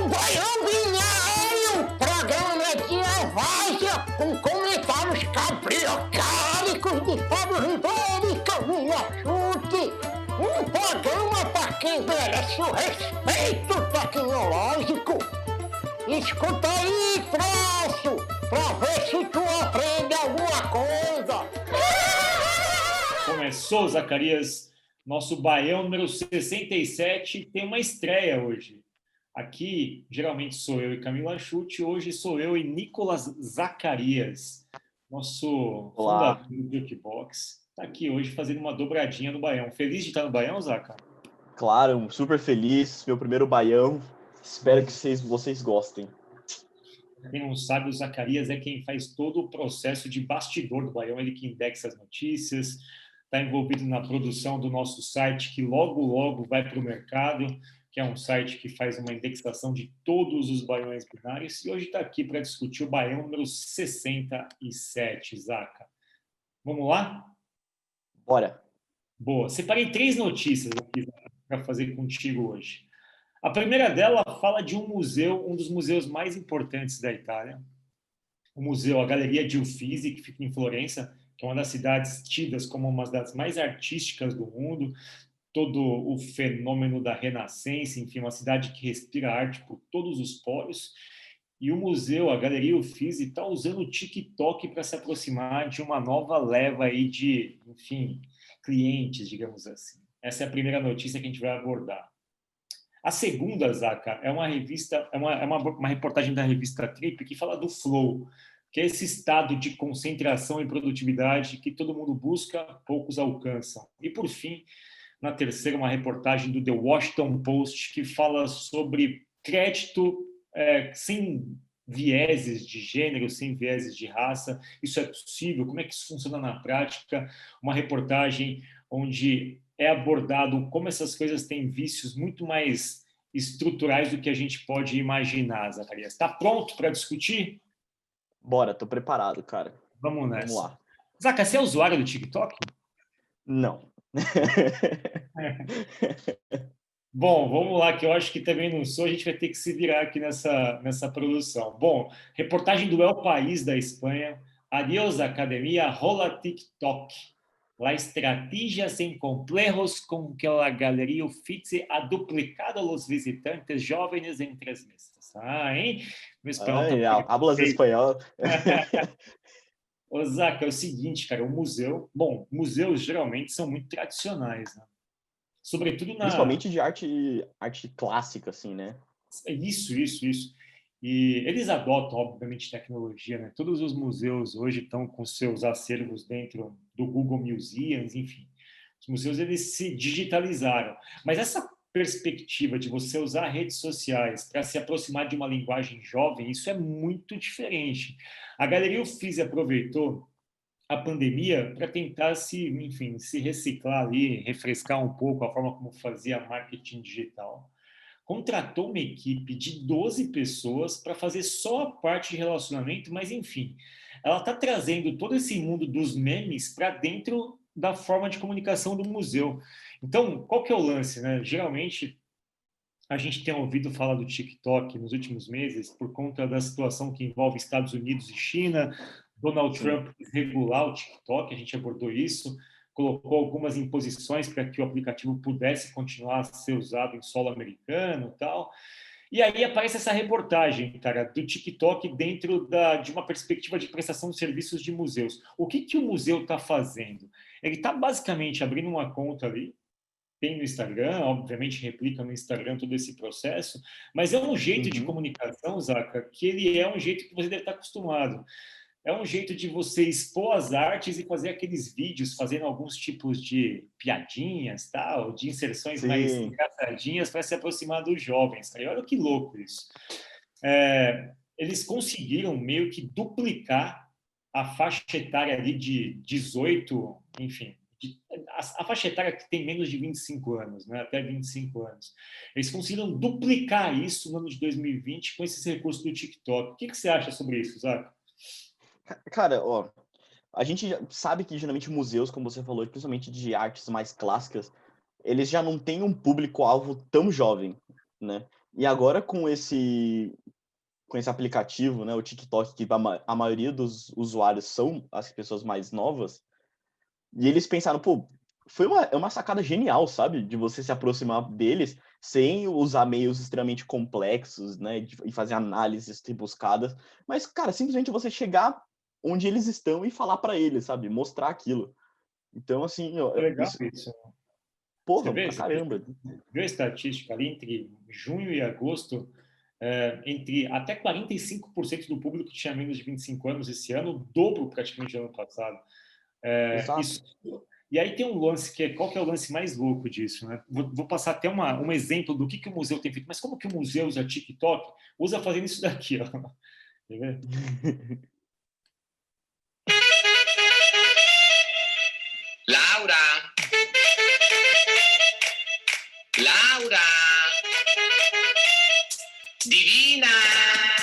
Baião Binário, programa de várzea com comentários cabriocálicos de Fábio Ribeiro e Camila Chute. Um programa para quem merece o respeito tecnológico. Escuta aí, troço, pra ver se tu aprende alguma coisa. Começou, Zacarias, nosso Baião número 67, tem uma estreia hoje. Aqui, geralmente sou eu e Camila Chute, hoje sou eu e Nicolas Zacarias, nosso fundador do Jukebox. Está aqui hoje fazendo uma dobradinha no Baião. Feliz de estar no Baião, Zaca? Claro, super feliz, meu primeiro Baião. Espero que vocês gostem. Quem não sabe, o Zacarias é quem faz todo o processo de bastidor do Baião, ele que indexa as notícias, está envolvido na produção do nosso site, que logo vai para o mercado, que é um site que faz uma indexação de todos os baiões binários, e hoje está aqui para discutir o Baião número 67, Zaca. Vamos lá? Bora. Boa. Separei 3 notícias aqui para fazer contigo hoje. A primeira dela fala de um museu, um dos museus mais importantes da Itália, o museu, a Galeria de Uffizi, que fica em Florença, que é uma das cidades tidas como uma das mais artísticas do mundo, todo o fenômeno da Renascença, enfim, uma cidade que respira arte por todos os poros. E o museu, a Galeria Uffizi, está usando o TikTok para se aproximar de uma nova leva aí de, enfim, clientes, digamos assim. Essa é a primeira notícia que a gente vai abordar. A segunda, Zaca, é uma revista, uma reportagem da revista Trip que fala do flow, que é esse estado de concentração e produtividade que todo mundo busca, poucos alcançam. E, por fim, na terceira, uma reportagem do The Washington Post que fala sobre crédito sem vieses de gênero, sem vieses de raça. Isso é possível? Como é que isso funciona na prática? Uma reportagem onde é abordado como essas coisas têm vícios muito mais estruturais do que a gente pode imaginar, Zacarias. Está pronto para discutir? Bora, tô preparado, cara. Vamos nessa. Vamos lá. Zaca, você é usuário do TikTok? Não. Bom, vamos lá, que eu acho que também não sou, a gente vai ter que se virar aqui nessa produção. Bom, reportagem do El País da Espanha. Adiós, academia, rola TikTok. La estrategia sem complejos com que a Galeria Uffizi ha duplicado os visitantes jovens em 3 meses. Ah, hein? Meu espanhol tá... Hablas espanhol. Ô, Zaca, é o seguinte, cara, o museu... Bom, museus geralmente são muito tradicionais, né? Sobretudo Principalmente de arte clássica, assim, né? Isso. E eles adotam, obviamente, tecnologia, né? Todos os museus hoje estão com seus acervos dentro do Google Museums, enfim. Os museus, eles se digitalizaram. Mas essa perspectiva de você usar redes sociais para se aproximar de uma linguagem jovem, isso é muito diferente. A Galeria Uffizi aproveitou a pandemia para tentar se reciclar ali, refrescar um pouco a forma como fazia marketing digital. Contratou uma equipe de 12 pessoas para fazer só a parte de relacionamento, mas enfim, ela está trazendo todo esse mundo dos memes para dentro da forma de comunicação do museu. Então, qual que é o lance, né? Geralmente, a gente tem ouvido falar do TikTok nos últimos meses por conta da situação que envolve Estados Unidos e China. Donald Trump quis regular o TikTok, a gente abordou isso, colocou algumas imposições para que o aplicativo pudesse continuar a ser usado em solo americano e tal. E aí aparece essa reportagem, cara, do TikTok dentro de uma perspectiva de prestação de serviços de museus. O que o museu está fazendo? Ele está basicamente abrindo uma conta ali, tem no Instagram, obviamente replica no Instagram todo esse processo, mas é um jeito de comunicação, Zaca, que ele é um jeito que você deve estar acostumado. É um jeito de você expor as artes e fazer aqueles vídeos fazendo alguns tipos de piadinhas, tal, de inserções mais engraçadinhas para se aproximar dos jovens. Cara. E olha que louco isso. Eles conseguiram meio que duplicar a faixa etária ali de 18, enfim, a faixa etária que tem menos de 25 anos, né, até 25 anos. Eles conseguiram duplicar isso no ano de 2020 com esses recursos do TikTok. O que você acha sobre isso, Zaca? Cara, ó, a gente sabe que geralmente museus, como você falou, principalmente de artes mais clássicas, eles já não têm um público-alvo tão jovem, né? E agora com esse aplicativo, né, o TikTok, que a maioria dos usuários são as pessoas mais novas, e eles pensaram, pô, é uma sacada genial, sabe? De você se aproximar deles sem usar meios extremamente complexos, né? E fazer análises rebuscadas. Mas, cara, simplesmente você chegar onde eles estão e falar para eles, sabe? Mostrar aquilo. Então, assim, É legal isso. Você porra, vê, pra caramba. viu a estatística ali entre junho e agosto, entre até 45% do público que tinha menos de 25 anos esse ano, o dobro praticamente do ano passado. Exato. Isso, e aí tem um lance qual que é o lance mais louco disso, né? Vou passar até um exemplo do que o museu tem feito. Mas como que o museu usa TikTok? Usa fazendo isso daqui, ó. Quer ver? Laura! Laura! Divina!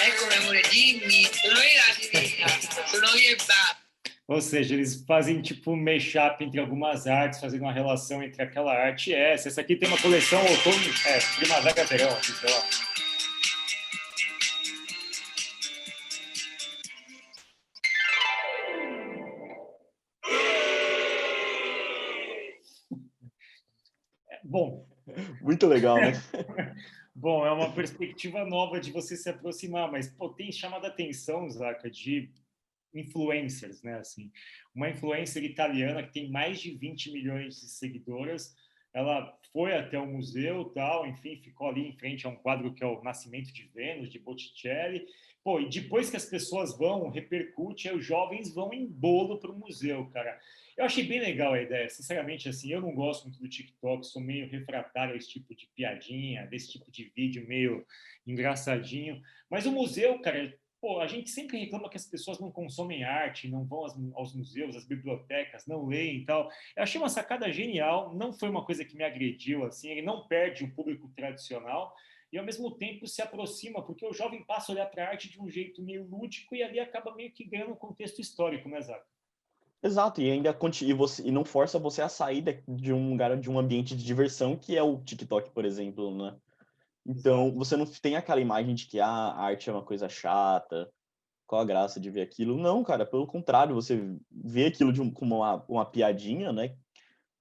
Eccomi amore, dimmi! Sono io la divina! Sono io e Babbo! Ou seja, eles fazem tipo um mashup entre algumas artes, fazendo uma relação entre aquela arte e essa. Essa aqui tem uma coleção outono, primavera, verão, aqui, sei lá. Bom, Muito legal, né? bom, é uma perspectiva nova de você se aproximar, mas pô, tem chamado a atenção, Zaca, de influencers, né? Assim, uma influencer italiana que tem mais de 20 milhões de seguidoras. Ela foi até o museu, tal, enfim, ficou ali em frente a um quadro que é o Nascimento de Vênus, de Botticelli. Pô, e depois que as pessoas vão, repercute, aí os jovens vão em bolo para o museu, cara. Eu achei bem legal a ideia. Sinceramente, assim, eu não gosto muito do TikTok, sou meio refratário a esse tipo de piadinha, desse tipo de vídeo meio engraçadinho. Mas o museu, cara, pô, a gente sempre reclama que as pessoas não consomem arte, não vão aos museus, às bibliotecas, não leem e tal. Eu achei uma sacada genial, não foi uma coisa que me agrediu, assim, ele não perde o público tradicional e, ao mesmo tempo, se aproxima, porque o jovem passa a olhar para a arte de um jeito meio lúdico e ali acaba meio que ganhando um contexto histórico, né, Zaca? Exato, e ainda e não força você a sair de um lugar, de um ambiente de diversão que é o TikTok, por exemplo, né? Então, Exato. você não tem aquela imagem de que a arte é uma coisa chata, qual a graça de ver aquilo? Não, cara, pelo contrário, você vê aquilo como uma piadinha, né?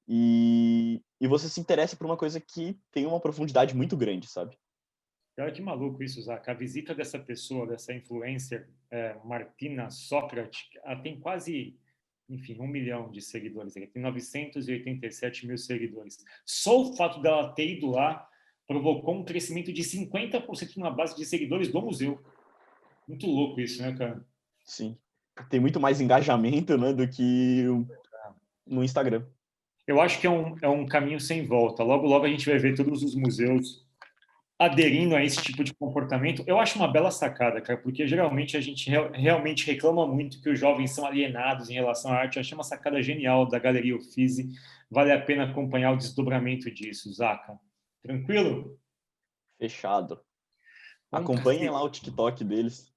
E você se interessa por uma coisa que tem uma profundidade muito grande, sabe? Olha que maluco isso, Zaca. A visita dessa pessoa, dessa influencer, Martina Sócrates, ela tem quase, enfim, 1 milhão de seguidores. Ela tem 987 mil seguidores. Só o fato dela ter ido lá provocou um crescimento de 50% na base de seguidores do museu. Muito louco isso, né, cara? Sim. Tem muito mais engajamento, né, do que no Instagram. Eu acho que é um caminho sem volta. Logo, logo a gente vai ver todos os museus aderindo a esse tipo de comportamento. Eu acho uma bela sacada, cara, porque geralmente a gente realmente reclama muito que os jovens são alienados em relação à arte. Eu achei uma sacada genial da Galeria Uffizi. Vale a pena acompanhar o desdobramento disso, Zaca. Tranquilo? Fechado. Vamos para Acompanhem lá o TikTok deles.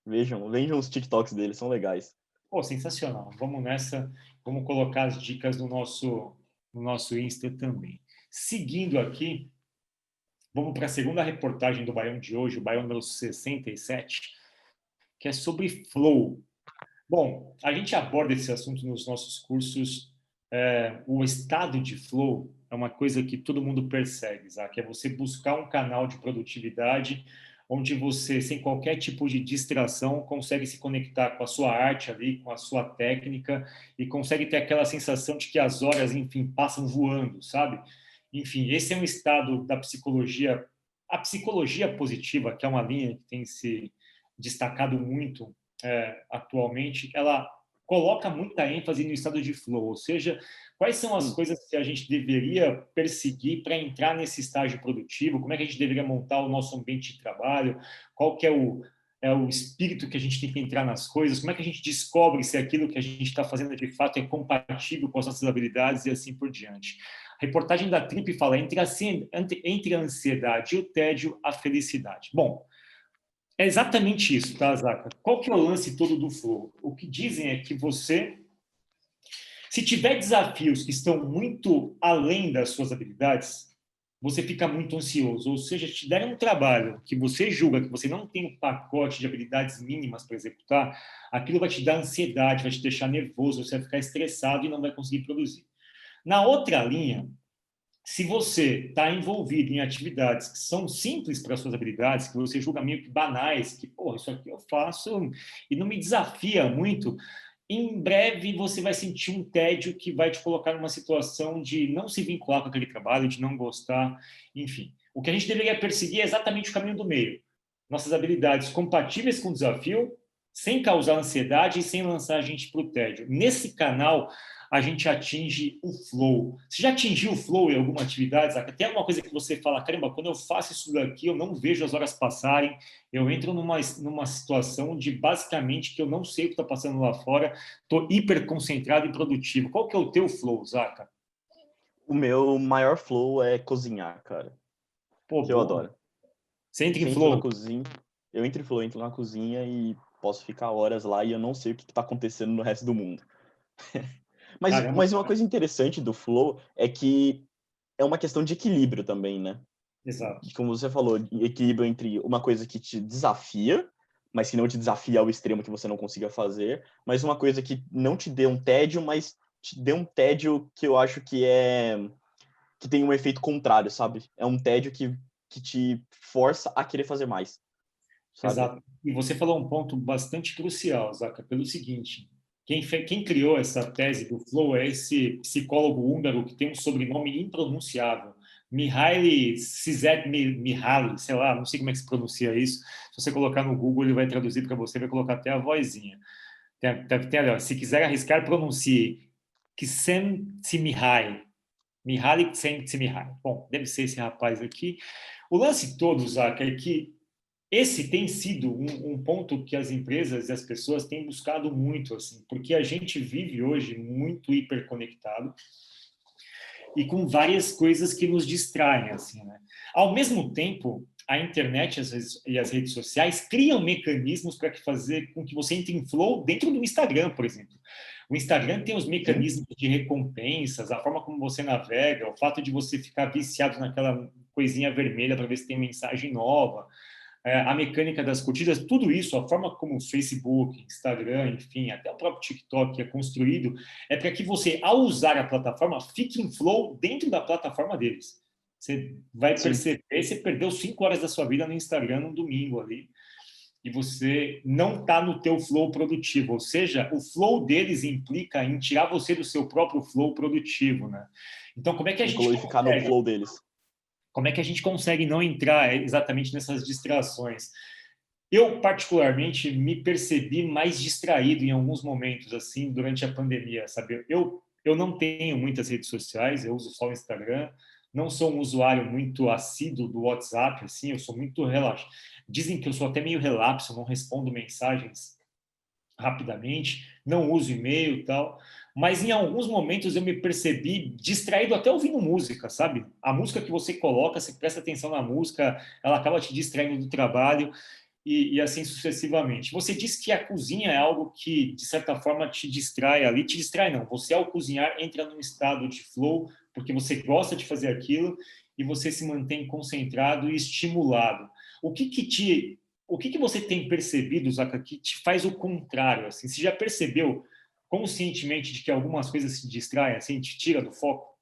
Vejam os TikToks deles, são legais. Pô, sensacional. Vamos nessa. Vamos colocar as dicas no nosso Insta também. Seguindo aqui, vamos para a segunda reportagem do Baião de hoje, o Baião número 67, que é sobre flow. Bom, a gente aborda esse assunto nos nossos cursos. O estado de flow é uma coisa que todo mundo persegue, que é você buscar um canal de produtividade onde você, sem qualquer tipo de distração, consegue se conectar com a sua arte ali, com a sua técnica e consegue ter aquela sensação de que as horas, enfim, passam voando, sabe? Enfim, esse é um estado da psicologia, a psicologia positiva, que é uma linha que tem se destacado muito atualmente, ela coloca muita ênfase no estado de flow, ou seja, quais são as coisas que a gente deveria perseguir para entrar nesse estágio produtivo, como é que a gente deveria montar o nosso ambiente de trabalho, qual que é o espírito que a gente tem que entrar nas coisas, como é que a gente descobre se aquilo que a gente está fazendo de fato é compatível com as nossas habilidades e assim por diante. A reportagem da Trip fala entre a ansiedade e o tédio, a felicidade. Bom, é exatamente isso, tá, Zaca? Qual que é o lance todo do flow? O que dizem é que você, se tiver desafios que estão muito além das suas habilidades, você fica muito ansioso. Ou seja, te derem um trabalho que você julga que você não tem um pacote de habilidades mínimas para executar, aquilo vai te dar ansiedade, vai te deixar nervoso, você vai ficar estressado e não vai conseguir produzir. Na outra linha, se você está envolvido em atividades que são simples para suas habilidades, que você julga meio que banais, que, pô, isso aqui eu faço e não me desafia muito, em breve você vai sentir um tédio que vai te colocar numa situação de não se vincular com aquele trabalho, de não gostar, enfim. O que a gente deveria perseguir é exatamente o caminho do meio. Nossas habilidades compatíveis com o desafio, sem causar ansiedade e sem lançar a gente para o tédio. Nesse canal, a gente atinge o flow. Você já atingiu o flow em alguma atividade, Zaca? Tem alguma coisa que você fala, caramba, quando eu faço isso daqui, eu não vejo as horas passarem, eu entro numa situação de, basicamente, que eu não sei o que está passando lá fora, estou hiper concentrado e produtivo. Qual que é o teu flow, Zaca? O meu maior flow é cozinhar, cara. Pô, Que eu bom. adoro. Você entra em Entro na flow? cozinha, eu entro em flow, entro na cozinha e posso ficar horas lá e eu não sei o que está acontecendo no resto do mundo. Mas, Caramba, mas uma coisa interessante do flow é que é uma questão de equilíbrio também, né? exato. Como você falou, equilíbrio entre uma coisa que te desafia, mas que não te desafia ao extremo que você não consiga fazer, mas uma coisa que não te dê um tédio, mas te dê um tédio que eu acho que tem um efeito contrário, sabe? É um tédio que te força a querer fazer mais, sabe? Exato. E você falou um ponto bastante crucial, Zaca, pelo seguinte: quem criou essa tese do flow é esse psicólogo húngaro que tem um sobrenome impronunciável, Mihaly Csikszentmihalyi, sei lá, não sei como é que se pronuncia isso. Se você colocar no Google, ele vai traduzir para você, vai colocar até a vozinha. Tem ali, ó, se quiser arriscar, pronuncie Csikszentmihalyi. Mihaly Csikszentmihalyi. Bom, deve ser esse rapaz aqui. O lance todo, Zaca, é que esse tem sido um ponto que as empresas e as pessoas têm buscado muito, assim, porque a gente vive hoje muito hiperconectado e com várias coisas que nos distraem, assim, né? Ao mesmo tempo, a internet e as redes sociais criam mecanismos para fazer com que você entre em flow dentro do Instagram, por exemplo. O Instagram tem os mecanismos de recompensas, a forma como você navega, o fato de você ficar viciado naquela coisinha vermelha para ver se tem mensagem nova, a mecânica das curtidas, tudo isso, a forma como o Facebook, Instagram, enfim, até o próprio TikTok é construído, é para que você, ao usar a plataforma, fique em flow dentro da plataforma deles. Você vai Sim. perceber, você perdeu 5 horas da sua vida no Instagram num domingo ali, e você não está no teu flow produtivo, ou seja, o flow deles implica em tirar você do seu próprio flow produtivo, né? Então, como é que a gente Ficar no flow deles. como é que a gente consegue não entrar exatamente nessas distrações? Eu, particularmente, me percebi mais distraído em alguns momentos, assim, durante a pandemia, sabe? Eu não tenho muitas redes sociais, eu uso só o Instagram, não sou um usuário muito assíduo do WhatsApp, assim, eu sou muito relaxado. Dizem que eu sou até meio relapso, não respondo mensagens rapidamente, não uso e-mail e tal, mas em alguns momentos eu me percebi distraído até ouvindo música, sabe? A música que você coloca, você presta atenção na música, ela acaba te distraindo do trabalho e assim sucessivamente. Você disse que a cozinha é algo que, de certa forma, te distrai ali, te distrai não, você ao cozinhar entra num estado de flow, porque você gosta de fazer aquilo e você se mantém concentrado e estimulado. O que você tem percebido, Zaca, que te faz o contrário? Assim? Você já percebeu conscientemente de que algumas coisas se distraem, assim, te tira do foco?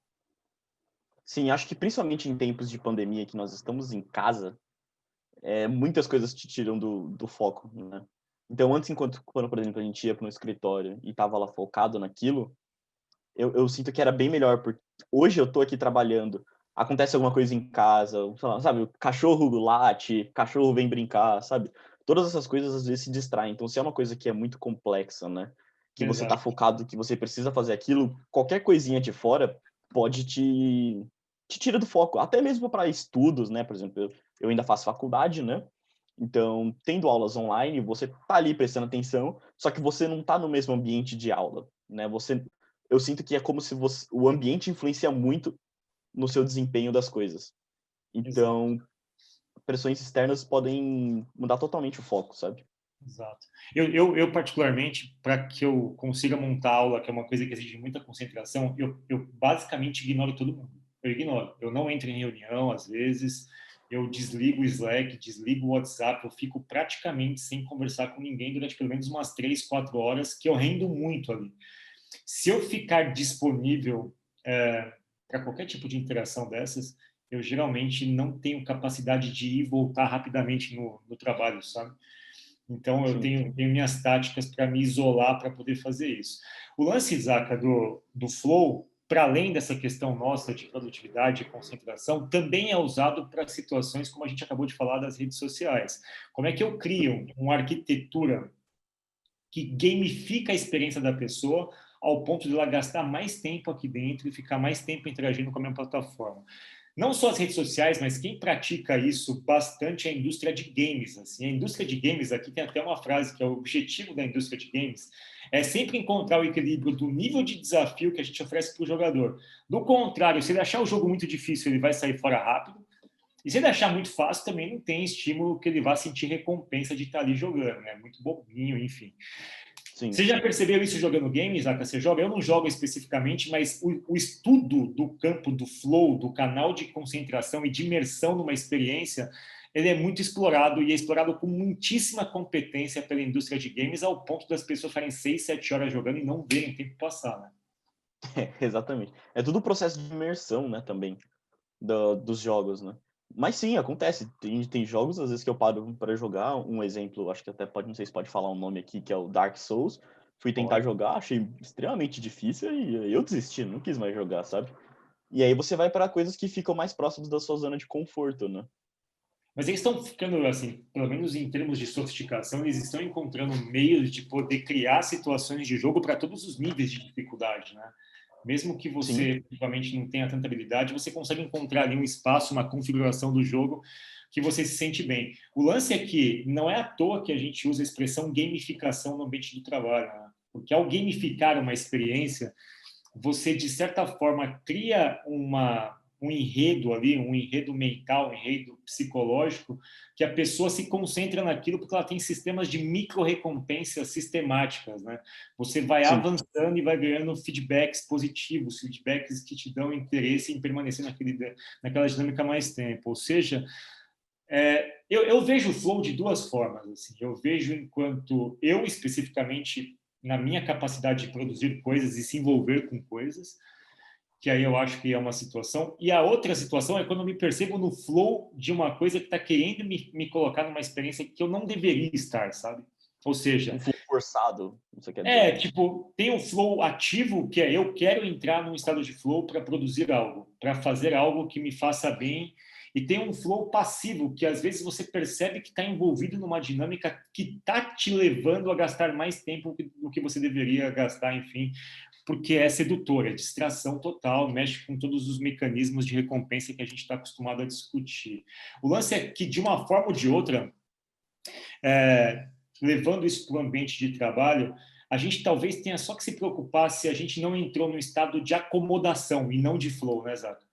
Sim, acho que principalmente em tempos de pandemia que nós estamos em casa, muitas coisas te tiram do foco, né? Então, antes, quando, por exemplo, a gente ia para um escritório e estava lá focado naquilo, eu sinto que era bem melhor, porque hoje eu estou aqui trabalhando, acontece alguma coisa em casa, sei lá, sabe, o cachorro late, cachorro vem brincar, sabe? Todas essas coisas às vezes se distraem. Então, se é uma coisa que é muito complexa, né? Que você está Exato. focado, que você precisa fazer aquilo, qualquer coisinha de fora pode te tira do foco. Até mesmo para estudos, né? Por exemplo, eu ainda faço faculdade, né? Então, tendo aulas online, você tá ali prestando atenção, só que você não tá no mesmo ambiente de aula, né? Eu sinto que é como se o ambiente influencia muito no seu desempenho das coisas. Exato. Então, pressões externas podem mudar totalmente o foco, sabe? Exato. Eu particularmente, para que eu consiga montar aula, que é uma coisa que exige muita concentração, eu basicamente ignoro todo mundo. eu ignoro. Eu não entro em reunião, às vezes, eu desligo o Slack, desligo o WhatsApp, eu fico praticamente sem conversar com ninguém durante pelo menos umas 3, 4 horas, que eu rendo muito ali. Se eu ficar disponível para qualquer tipo de interação dessas, eu geralmente não tenho capacidade de ir e voltar rapidamente no trabalho, sabe? Então, eu Sim. tenho minhas táticas para me isolar para poder fazer isso. O lance, Zaca, do flow, para além dessa questão nossa de produtividade e concentração, também é usado para situações como a gente acabou de falar das redes sociais. Como é que eu crio uma arquitetura que gamifica a experiência da pessoa ao ponto de ela gastar mais tempo aqui dentro e ficar mais tempo interagindo com a minha plataforma? Não só as redes sociais, mas quem pratica isso bastante é a indústria de games. Assim. A indústria de games, aqui tem até uma frase que é o objetivo da indústria de games, é sempre encontrar o equilíbrio do nível de desafio que a gente oferece para o jogador. Do contrário, se ele achar o jogo muito difícil, ele vai sair fora rápido. E se ele achar muito fácil, também não tem estímulo que ele vá sentir recompensa de estar ali jogando, né? Muito bobinho, enfim. Sim. Você já percebeu isso jogando games, Zaka? Você joga? Eu não jogo especificamente, mas o estudo do campo do flow, do canal de concentração e de imersão numa experiência, ele é muito explorado e é explorado com muitíssima competência pela indústria de games, ao ponto das pessoas ficarem 6, 7 horas jogando e não verem o tempo passar, né? Exatamente. É tudo o processo de imersão, né, também, dos jogos, né? Mas sim, acontece. Tem jogos, às vezes, que eu paro para jogar. Um exemplo, acho que até pode, não sei se pode falar um nome aqui, que é o Dark Souls. Fui tentar Pode. jogar, achei extremamente difícil e eu desisti, não quis mais jogar, sabe? E aí você vai para coisas que ficam mais próximas da sua zona de conforto, né? Mas eles estão ficando, assim, pelo menos em termos de sofisticação, eles estão encontrando meios de poder criar situações de jogo para todos os níveis de dificuldade, né? Mesmo que Sim, você, efetivamente, não tenha tanta habilidade, você consegue encontrar ali um espaço, uma configuração do jogo que você se sente bem. O lance é que não é à toa que a gente usa a expressão gamificação no ambiente do trabalho, né? Porque ao gamificar uma experiência, você, de certa forma, cria um enredo ali, um enredo mental, um enredo psicológico, que a pessoa se concentra naquilo porque ela tem sistemas de micro-recompensas sistemáticas, né? Você vai sim. avançando e vai ganhando feedbacks positivos, feedbacks que te dão interesse em permanecer naquela dinâmica mais tempo. Ou seja, eu vejo o flow de duas formas. Assim. Eu vejo enquanto eu, especificamente, na minha capacidade de produzir coisas e se envolver com coisas, que aí eu acho que é uma situação. E a outra situação é quando eu me percebo no flow de uma coisa que está querendo me colocar numa experiência que eu não deveria estar, sabe? Ou seja, Um flow forçado, você quer dizer, né? tipo, tem o flow ativo, que é eu quero entrar num estado de flow para produzir algo, para fazer algo que me faça bem. E tem um flow passivo, que às vezes você percebe que está envolvido numa dinâmica que está te levando a gastar mais tempo do que você deveria gastar, enfim, porque é sedutor, é distração total, mexe com todos os mecanismos de recompensa que a gente está acostumado a discutir. O lance é que, de uma forma ou de outra, levando isso para o ambiente de trabalho, a gente talvez tenha só que se preocupar se a gente não entrou num estado de acomodação e não de flow, né, Zato?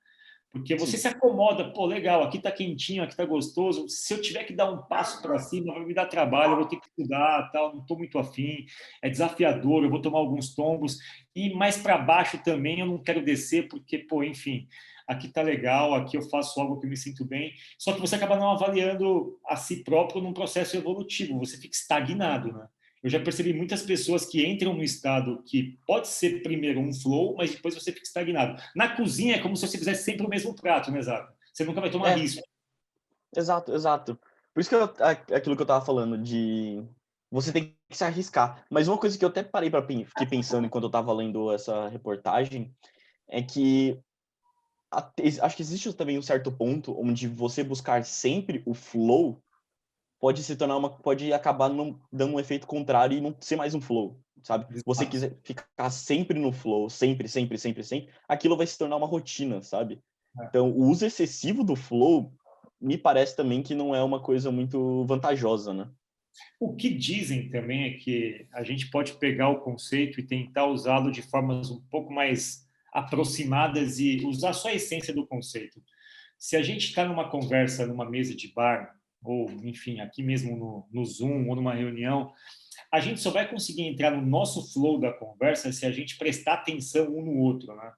Porque você Sim. se acomoda, pô, legal, aqui tá quentinho, aqui tá gostoso. Se eu tiver que dar um passo para cima, vai me dar trabalho, eu vou ter que estudar, tal, não estou muito afim, é desafiador, eu vou tomar alguns tombos. E mais para baixo também eu não quero descer, porque, pô, enfim, aqui tá legal, aqui eu faço algo que eu me sinto bem. Só que você acaba não avaliando a si próprio num processo evolutivo, você fica estagnado, né? Eu já percebi muitas pessoas que entram no estado que pode ser primeiro um flow, mas depois você fica estagnado. Na cozinha é como se você fizesse sempre o mesmo prato, né, Zaca? Você nunca vai tomar É, risco. exato, exato. Por isso que aquilo que eu tava falando de você tem que se arriscar. Mas uma coisa que eu até parei para fiquei pensando enquanto eu tava lendo essa reportagem é que acho que existe também um certo ponto onde você buscar sempre o flow pode se tornar pode acabar dando um efeito contrário e não ser mais um flow, sabe? Você Exato. quiser ficar sempre no flow, sempre, sempre, sempre, sempre, aquilo vai se tornar uma rotina, sabe? Então, o uso excessivo do flow me parece também que não é uma coisa muito vantajosa, né? O que dizem também é que a gente pode pegar o conceito e tentar usá-lo de formas um pouco mais aproximadas e usar só a essência do conceito. Se a gente está numa conversa, numa mesa de bar, ou, enfim, aqui mesmo no Zoom ou numa reunião, a gente só vai conseguir entrar no nosso flow da conversa se a gente prestar atenção um no outro, né?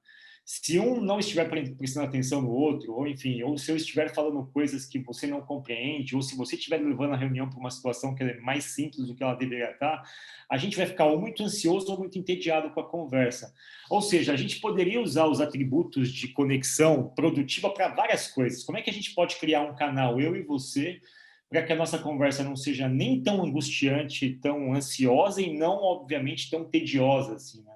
Se um não estiver prestando atenção no outro, ou enfim, ou se eu estiver falando coisas que você não compreende, ou se você estiver levando a reunião para uma situação que é mais simples do que ela deveria estar, a gente vai ficar ou muito ansioso ou muito entediado com a conversa. Ou seja, a gente poderia usar os atributos de conexão produtiva para várias coisas. Como é que a gente pode criar um canal, eu e você, para que a nossa conversa não seja nem tão angustiante, tão ansiosa e não, obviamente, tão tediosa assim, né?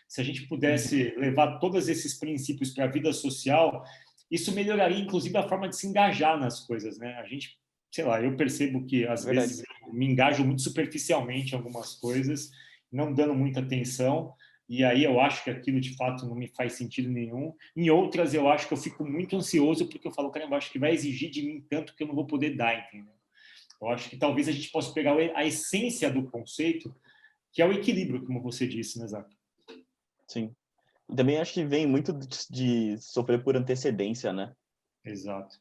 Se a gente pudesse levar todos esses princípios para a vida social, isso melhoraria, inclusive, a forma de se engajar nas coisas, né? A gente, sei lá, eu percebo que, às vezes, eu me engajo muito superficialmente em algumas coisas, não dando muita atenção, e aí eu acho que aquilo, de fato, não me faz sentido nenhum. Em outras, eu acho que eu fico muito ansioso, porque eu falo, caramba, acho que vai exigir de mim tanto que eu não vou poder dar, entendeu? Eu acho que talvez a gente possa pegar a essência do conceito, que é o equilíbrio, como você disse, né, Zac? Sim. E também acho que vem muito de sofrer por antecedência, né? Exato.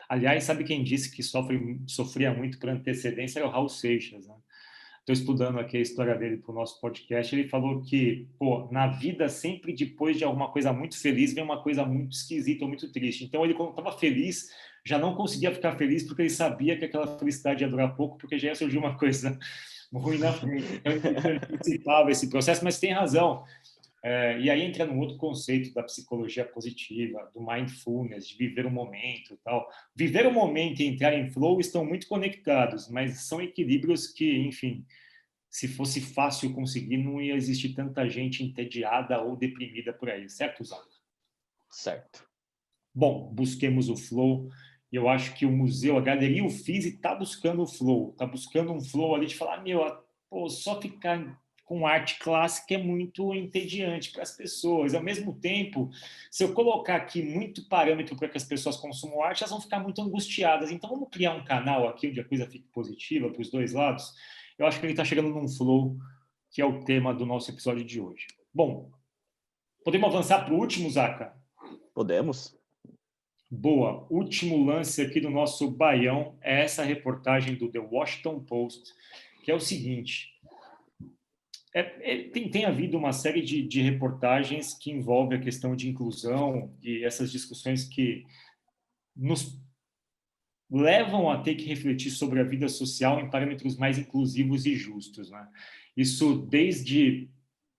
Aliás, sabe quem disse que sofria muito por antecedência? Era o Raul Seixas, né? Estou estudando aqui a história dele para o nosso podcast. Ele falou que, pô, na vida, sempre depois de alguma coisa muito feliz, vem uma coisa muito esquisita ou muito triste. Então, ele, quando estava feliz, já não conseguia ficar feliz porque ele sabia que aquela felicidade ia durar pouco, porque já ia surgir uma coisa ruim na frente. Então, ele antecipava esse processo, mas tem razão. E aí entra num outro conceito da psicologia positiva, do mindfulness, de viver o momento e tal. Viver o momento e entrar em flow estão muito conectados, mas são equilíbrios que, enfim, se fosse fácil conseguir, não ia existir tanta gente entediada ou deprimida por aí, certo, Zac? Certo. Bom, busquemos o flow. E eu acho que o museu, a galeria Uffizi está buscando o flow, está buscando um flow ali de falar, pô, só ficar com arte clássica é muito entediante para as pessoas. Ao mesmo tempo, se eu colocar aqui muito parâmetro para que as pessoas consumam arte, elas vão ficar muito angustiadas. Então, vamos criar um canal aqui onde a coisa fique positiva para os dois lados. Eu acho que ele está chegando num flow, que é o tema do nosso episódio de hoje. Bom, podemos avançar para o último, Zaca? Podemos? Boa. Último lance aqui do nosso Baião é essa reportagem do The Washington Post, que é o seguinte... Tem havido uma série de reportagens que envolvem a questão de inclusão e essas discussões que nos levam a ter que refletir sobre a vida social em parâmetros mais inclusivos e justos, né? Isso desde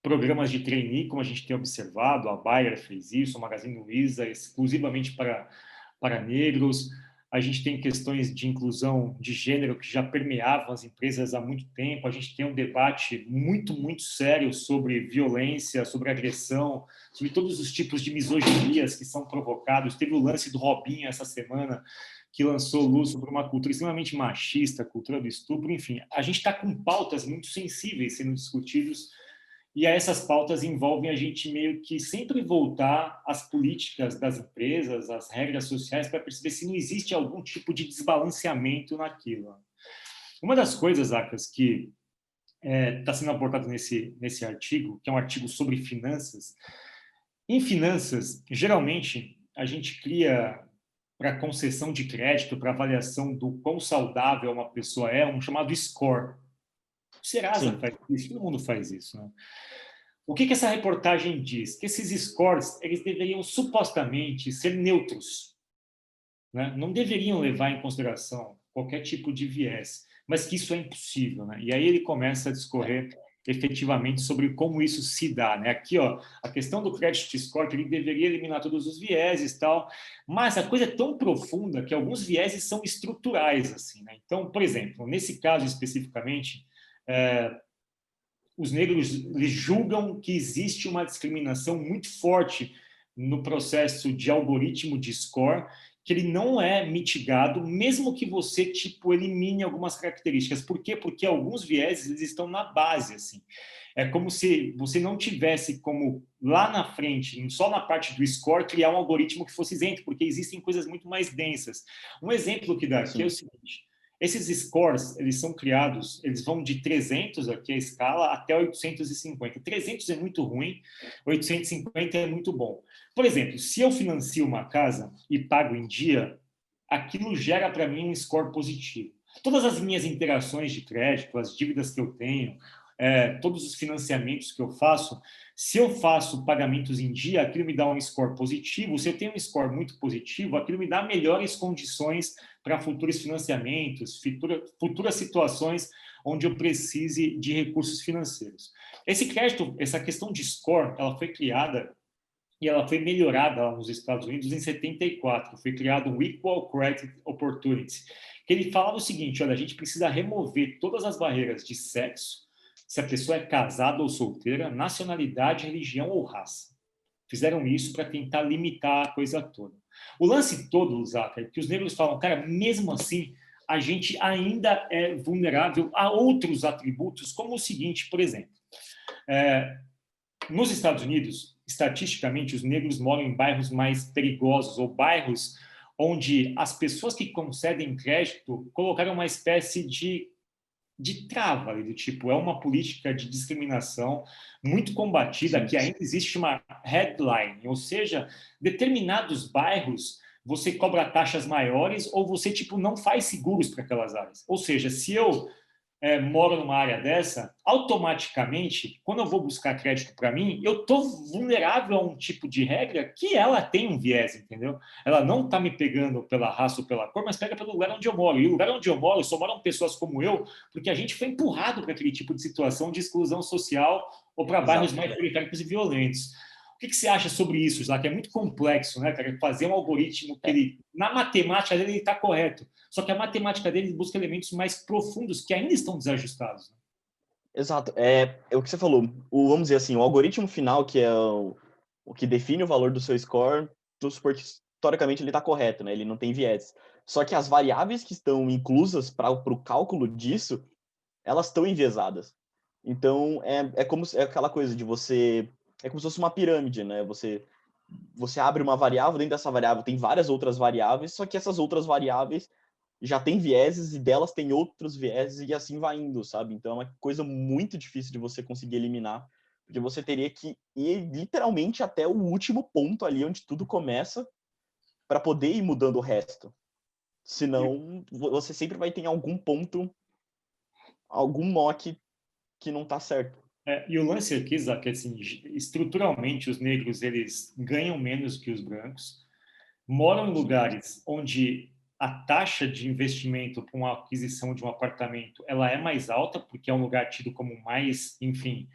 programas de trainee, como a gente tem observado, a Bayer fez isso, a Magazine Luiza, exclusivamente para negros. A gente tem questões de inclusão de gênero que já permeavam as empresas há muito tempo. A gente tem um debate muito, muito sério sobre violência, sobre agressão, sobre todos os tipos de misoginias que são provocados. Teve o lance do Robinho essa semana, que lançou luz sobre uma cultura extremamente machista, a cultura do estupro. Enfim, a gente está com pautas muito sensíveis sendo discutidas, e essas pautas envolvem a gente meio que sempre voltar às políticas das empresas, às regras sociais, para perceber se não existe algum tipo de desbalanceamento naquilo. Uma das coisas, Acas, que está sendo abordado nesse artigo, que é um artigo sobre finanças. Em finanças, geralmente, a gente cria, para concessão de crédito, para avaliação do quão saudável uma pessoa é, um chamado score. O Serasa faz isso, todo mundo faz isso, né? O que essa reportagem diz? Que esses scores, eles deveriam supostamente ser neutros, né? Não deveriam levar em consideração qualquer tipo de viés, mas que isso é impossível, né? E aí ele começa a discorrer efetivamente sobre como isso se dá, né? Aqui, ó, a questão do credit score, que ele deveria eliminar todos os vieses e tal, mas a coisa é tão profunda que alguns vieses são estruturais, assim, né? Então, por exemplo, nesse caso especificamente, os negros eles julgam que existe uma discriminação muito forte no processo de algoritmo de score, que ele não é mitigado, mesmo que você elimine algumas características. Por quê? Porque alguns vieses eles estão na base, assim. É como se você não tivesse como, lá na frente, só na parte do score, criar um algoritmo que fosse isento, porque existem coisas muito mais densas. Um exemplo que dá aqui é o seguinte: esses scores, eles são criados, eles vão de 300, aqui a escala, até 850. 300 é muito ruim, 850 é muito bom. Por exemplo, se eu financio uma casa e pago em dia, aquilo gera para mim um score positivo. Todas as minhas interações de crédito, as dívidas que eu tenho, todos os financiamentos que eu faço, se eu faço pagamentos em dia, aquilo me dá um score positivo. Se eu tenho um score muito positivo, aquilo me dá melhores condições para futuros financiamentos, futuras situações onde eu precise de recursos financeiros. Esse crédito, essa questão de score, ela foi criada e ela foi melhorada lá nos Estados Unidos em 74. Foi criado um Equal Credit Opportunity, que ele falava o seguinte: olha, a gente precisa remover todas as barreiras de sexo, se a pessoa é casada ou solteira, nacionalidade, religião ou raça. Fizeram isso para tentar limitar a coisa toda. O lance todo, Zaca, é que os negros falam, cara, mesmo assim, a gente ainda é vulnerável a outros atributos, como o seguinte, por exemplo, nos Estados Unidos, estatisticamente, os negros moram em bairros mais perigosos, ou bairros onde as pessoas que concedem crédito colocaram uma espécie de trava ali, do tipo, é uma política de discriminação muito combatida, Sim. que ainda existe uma headline, ou seja, determinados bairros você cobra taxas maiores ou você tipo não faz seguros para aquelas áreas. Ou seja, se eu moro numa área dessa, automaticamente, quando eu vou buscar crédito para mim, eu estou vulnerável a um tipo de regra que ela tem um viés, entendeu? Ela não está me pegando pela raça ou pela cor, mas pega pelo lugar onde eu moro. E o lugar onde eu moro, só moram pessoas como eu, porque a gente foi empurrado para aquele tipo de situação de exclusão social ou para bairros mais periféricos e violentos. O que você acha sobre isso, já que é muito complexo, né, cara? Fazer um algoritmo que ele, na matemática dele, ele está correto. Só que a matemática dele busca elementos mais profundos que ainda estão desajustados. Né? Exato. É o que você falou. Vamos dizer assim, o algoritmo final, que é o que define o valor do seu score, supor que historicamente ele está correto, né? Ele não tem viés. Só que as variáveis que estão inclusas para o cálculo disso, elas estão enviesadas. Então, é aquela coisa de você... É como se fosse uma pirâmide, né? Você abre uma variável, dentro dessa variável tem várias outras variáveis, só que essas outras variáveis já têm vieses e delas tem outros vieses e assim vai indo, sabe? Então é uma coisa muito difícil de você conseguir eliminar, porque você teria que ir literalmente até o último ponto ali onde tudo começa para poder ir mudando o resto. Senão, você sempre vai ter em algum ponto algum nó que não tá certo. E o lance aqui, Isaac, é assim, estruturalmente os negros eles ganham menos que os brancos, moram em lugares onde a taxa de investimento para uma aquisição de um apartamento ela é mais alta, porque é um lugar tido como mais, enfim,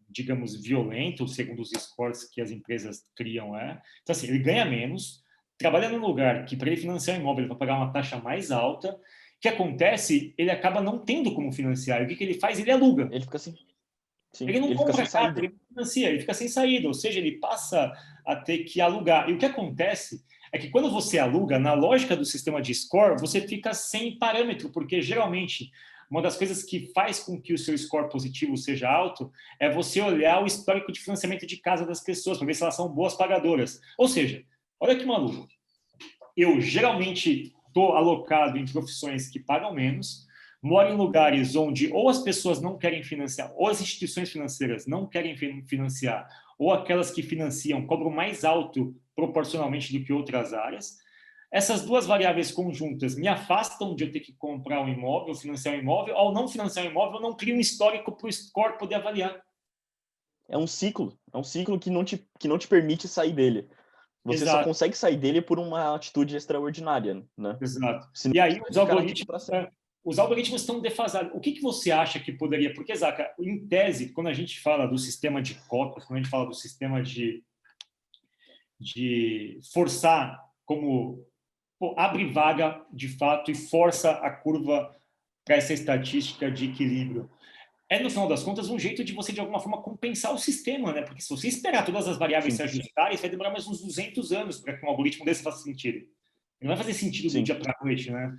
digamos, violento, segundo os scores que as empresas criam. Então, assim, ele ganha menos, trabalha num lugar que, para ele financiar um imóvel, ele vai pagar uma taxa mais alta. O que acontece? Ele acaba não tendo como financiar. E o que ele faz? Ele aluga. Ele fica assim. Sim, Ele não ele fica compra sem casa, saída. ele não financia, ele fica sem saída, ou seja, ele passa a ter que alugar. E o que acontece é que quando você aluga, na lógica do sistema de score, você fica sem parâmetro, porque geralmente uma das coisas que faz com que o seu score positivo seja alto é você olhar o histórico de financiamento de casa das pessoas, para ver se elas são boas pagadoras. Ou seja, olha que maluco. Eu geralmente estou alocado em profissões que pagam menos, moro em lugares onde ou as pessoas não querem financiar, ou as instituições financeiras não querem financiar, ou aquelas que financiam cobram mais alto proporcionalmente do que outras áreas. Essas duas variáveis conjuntas me afastam de eu ter que comprar um imóvel, financiar um imóvel. Ao não financiar um imóvel, eu não crio um histórico para o score poder avaliar. É um ciclo que não te permite sair dele. Você Exato. só consegue sair dele por uma atitude extraordinária, né? Exato. Senão, E aí os algoritmos estão defasados. O que você acha que poderia... Porque, Zaca, em tese, quando a gente fala do sistema de cotas, quando a gente fala do sistema de forçar como... abre vaga, de fato, e força a curva para essa estatística de equilíbrio. No final das contas, um jeito de você, de alguma forma, compensar o sistema, né? Porque se você esperar todas as variáveis se ajustarem, vai demorar mais uns 200 anos para que um algoritmo desse faça sentido. Ele não vai fazer sentido do dia para a noite, né?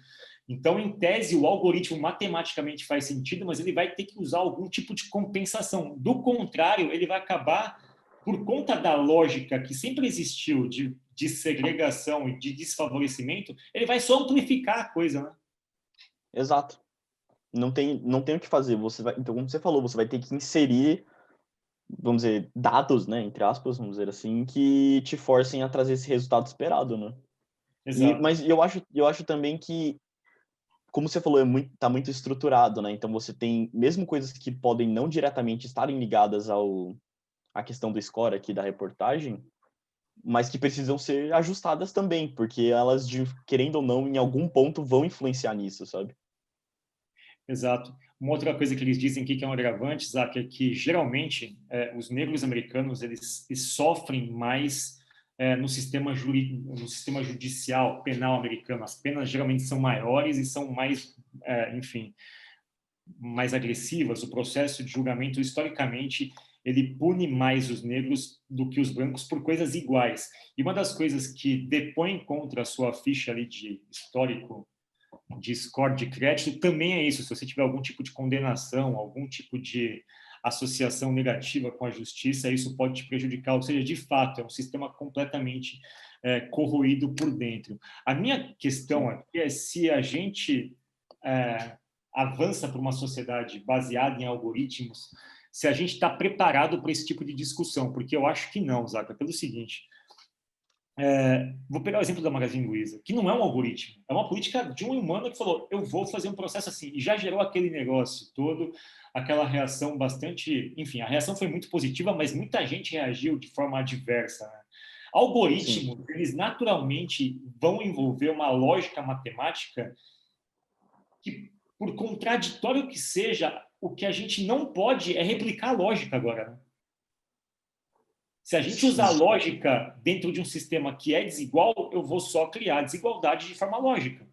Então, em tese, o algoritmo matematicamente faz sentido, mas ele vai ter que usar algum tipo de compensação. Do contrário, ele vai acabar, por conta da lógica que sempre existiu de segregação e de desfavorecimento, ele vai só amplificar a coisa, né? Exato. Não tem o que fazer. Então, como você falou, você vai ter que inserir, vamos dizer, dados, né, entre aspas, vamos dizer assim, que te forcem a trazer esse resultado esperado, né? Exato. Mas eu acho também que como você falou, tá muito estruturado, né? Então você tem, mesmo coisas que podem não diretamente estarem ligadas à questão do score aqui da reportagem, mas que precisam ser ajustadas também, porque elas, querendo ou não, em algum ponto vão influenciar nisso, sabe? Exato. Uma outra coisa que eles dizem aqui que é um agravante, Isaac, é que geralmente os negros americanos eles sofrem mais no sistema judicial penal americano. As penas geralmente são maiores e são mais, enfim, mais agressivas. O processo de julgamento, historicamente, ele pune mais os negros do que os brancos por coisas iguais. E uma das coisas que depõe contra a sua ficha ali de histórico de score de crédito também é isso. Se você tiver algum tipo de condenação, algum tipo de associação negativa com a justiça, isso pode te prejudicar. Ou seja, de fato, é um sistema completamente corroído por dentro. A minha questão aqui é se a gente avança para uma sociedade baseada em algoritmos, se a gente está preparado para esse tipo de discussão, porque eu acho que não, Zaca, pelo seguinte... vou pegar o exemplo da Magazine Luiza, que não é um algoritmo, é uma política de um humano que falou, eu vou fazer um processo assim, e já gerou aquele negócio todo, aquela reação bastante... Enfim, a reação foi muito positiva, mas muita gente reagiu de forma adversa, né? Algoritmos, eles naturalmente vão envolver uma lógica matemática que, por contraditório que seja, o que a gente não pode é replicar a lógica agora, né? Se a gente usar lógica dentro de um sistema que é desigual, eu vou só criar desigualdade de forma lógica.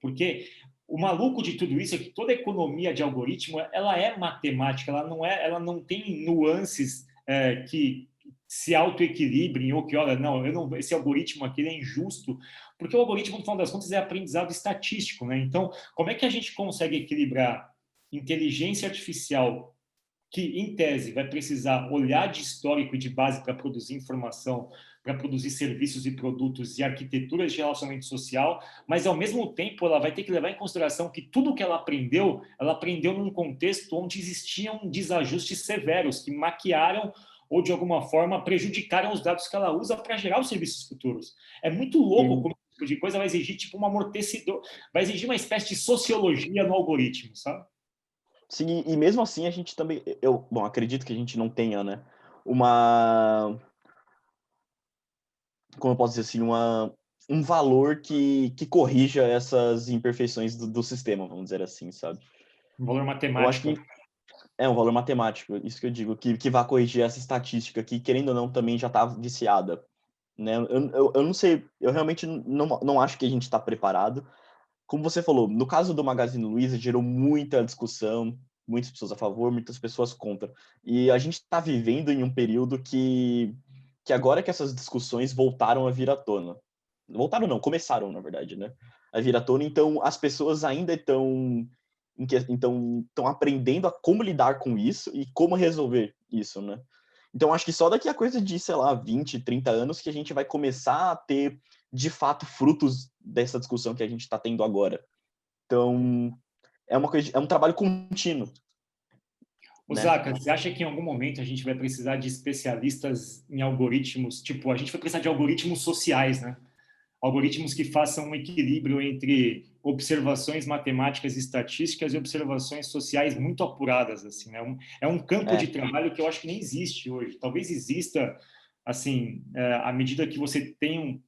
Porque o maluco de tudo isso é que toda economia de algoritmo ela é matemática, ela não tem nuances que se autoequilibrem ou que, olha, não, esse algoritmo aqui é injusto, porque o algoritmo, no final das contas, é aprendizado estatístico, né? Então, como é que a gente consegue equilibrar inteligência artificial que, em tese, vai precisar olhar de histórico e de base para produzir informação, para produzir serviços e produtos e arquiteturas de relacionamento social, mas, ao mesmo tempo, ela vai ter que levar em consideração que tudo que ela aprendeu num contexto onde existiam desajustes severos que maquiaram ou, de alguma forma, prejudicaram os dados que ela usa para gerar os serviços futuros. É muito louco como esse tipo de coisa vai exigir tipo um amortecedor, vai exigir uma espécie de sociologia no algoritmo, sabe? Sim, e mesmo assim a gente também, bom, acredito que a gente não tenha, né, como eu posso dizer assim, um valor que corrija essas imperfeições do sistema, vamos dizer assim, sabe? Um valor Eu acho matemático. que é um valor matemático, isso que eu digo, que vai corrigir essa estatística que, querendo ou não, também já está viciada, né? Eu não sei, eu realmente não acho que a gente está preparado. Como você falou, no caso do Magazine Luiza, gerou muita discussão, muitas pessoas a favor, muitas pessoas contra. E a gente está vivendo em um período que agora que essas discussões voltaram a vir à tona. Voltaram não, começaram, na verdade, né? A vir à tona, então as pessoas ainda estão aprendendo a como lidar com isso e como resolver isso, né? Então, acho que só daqui a coisa de, sei lá, 20, 30 anos que a gente vai começar a ter, de fato, frutos dessa discussão que a gente está tendo agora. Então, é um trabalho contínuo. Né? Zaca, você acha que em algum momento a gente vai precisar de especialistas em algoritmos? Tipo, a gente vai precisar de algoritmos sociais, né? Algoritmos que façam um equilíbrio entre observações matemáticas e estatísticas e observações sociais muito apuradas, assim, né? É um campo de trabalho que eu acho que nem existe hoje. Talvez exista, assim, à medida que você tem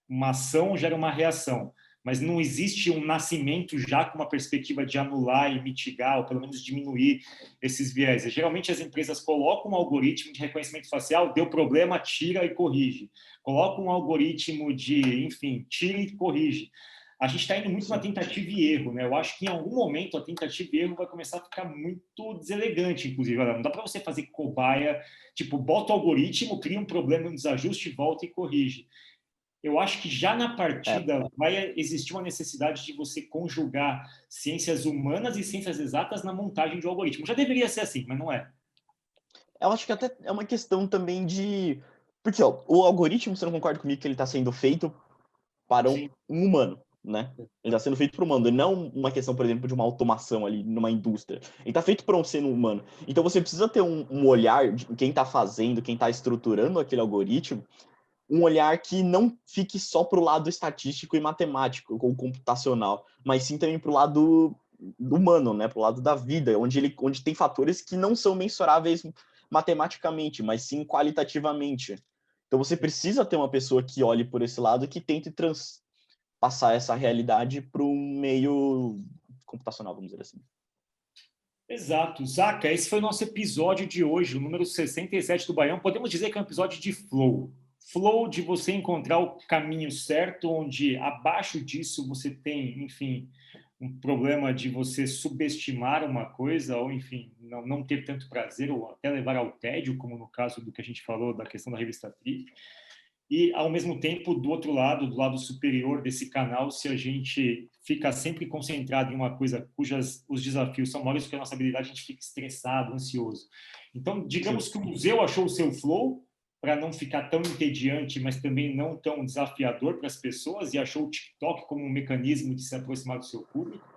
uma ação, gera uma reação, mas não existe um nascimento já com uma perspectiva de anular e mitigar, ou pelo menos diminuir esses vieses. Geralmente as empresas colocam um algoritmo de reconhecimento facial, deu problema, tira e corrige. Coloca um algoritmo de, enfim, tira e corrige. A gente está indo muito na tentativa e erro, né? Eu acho que em algum momento a tentativa e erro vai começar a ficar muito deselegante, inclusive. Olha, não dá para você fazer cobaia, tipo, bota o algoritmo, cria um problema, um desajuste, volta e corrige. Eu acho que já na partida vai existir uma necessidade de você conjugar ciências humanas e ciências exatas na montagem de um algoritmo. Já deveria ser assim, mas não é. Eu acho que até é uma questão também de... Porque, ó, o algoritmo, você não concorda comigo que ele está sendo feito para um humano, né? Ele está sendo feito para um humano, e não uma questão, por exemplo, de uma automação ali numa indústria. Ele está feito para um ser humano. Então você precisa ter um olhar de quem está fazendo, quem está estruturando aquele algoritmo, um olhar que não fique só para o lado estatístico e matemático ou computacional, mas sim também para o lado humano, né? Para o lado da vida, onde tem fatores que não são mensuráveis matematicamente, mas sim qualitativamente. Então você precisa ter uma pessoa que olhe por esse lado e que tente passar essa realidade para um meio computacional, vamos dizer assim. Exato. Zaca, esse foi o nosso episódio de hoje, o número 67 do Baião. Podemos dizer que é um episódio de flow. Flow de você encontrar o caminho certo, onde abaixo disso você tem, enfim, um problema de você subestimar uma coisa, ou, enfim, não ter tanto prazer, ou até levar ao tédio, como no caso do que a gente falou da questão da revista Trip. E, ao mesmo tempo, do outro lado, do lado superior desse canal, se a gente fica sempre concentrado em uma coisa os desafios são maiores que a nossa habilidade, a gente fica estressado, ansioso. Então, digamos que o museu achou o seu flow para não ficar tão entediante, mas também não tão desafiador para as pessoas, e achou o TikTok como um mecanismo de se aproximar do seu público.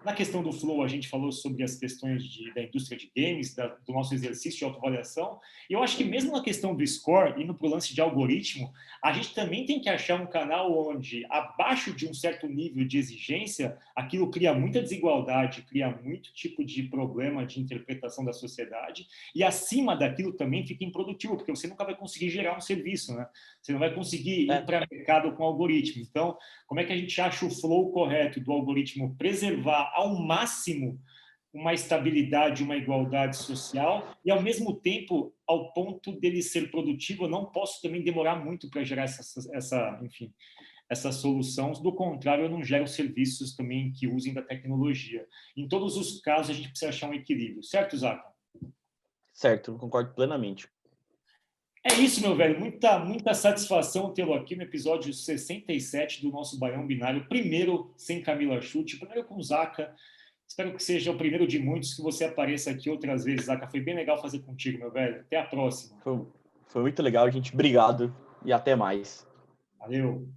Na questão do flow, a gente falou sobre as questões da indústria de games, do nosso exercício de autoavaliação. E eu acho que mesmo na questão do score, indo para o lance de algoritmo, a gente também tem que achar um canal onde, abaixo de um certo nível de exigência, aquilo cria muita desigualdade, cria muito tipo de problema de interpretação da sociedade, e acima daquilo também fica improdutivo, porque você nunca vai conseguir gerar um serviço, né? Você não vai conseguir ir para o mercado com algoritmo. Então, como é que a gente acha o flow correto do algoritmo preservar ao máximo uma estabilidade, uma igualdade social, e, ao mesmo tempo, ao ponto dele ser produtivo, eu não posso também demorar muito para gerar essa solução. Do contrário, eu não gero serviços também que usem da tecnologia. Em todos os casos, a gente precisa achar um equilíbrio. Certo, Zaca? Certo, concordo plenamente. É isso, meu velho. Muita satisfação tê-lo aqui no episódio 67 do nosso Baião Binário. Primeiro sem Camila Chute, primeiro com o Zaca. Espero que seja o primeiro de muitos, que você apareça aqui outras vezes, Zaca. Foi bem legal fazer contigo, meu velho. Até a próxima. Foi muito legal, gente. Obrigado e até mais. Valeu.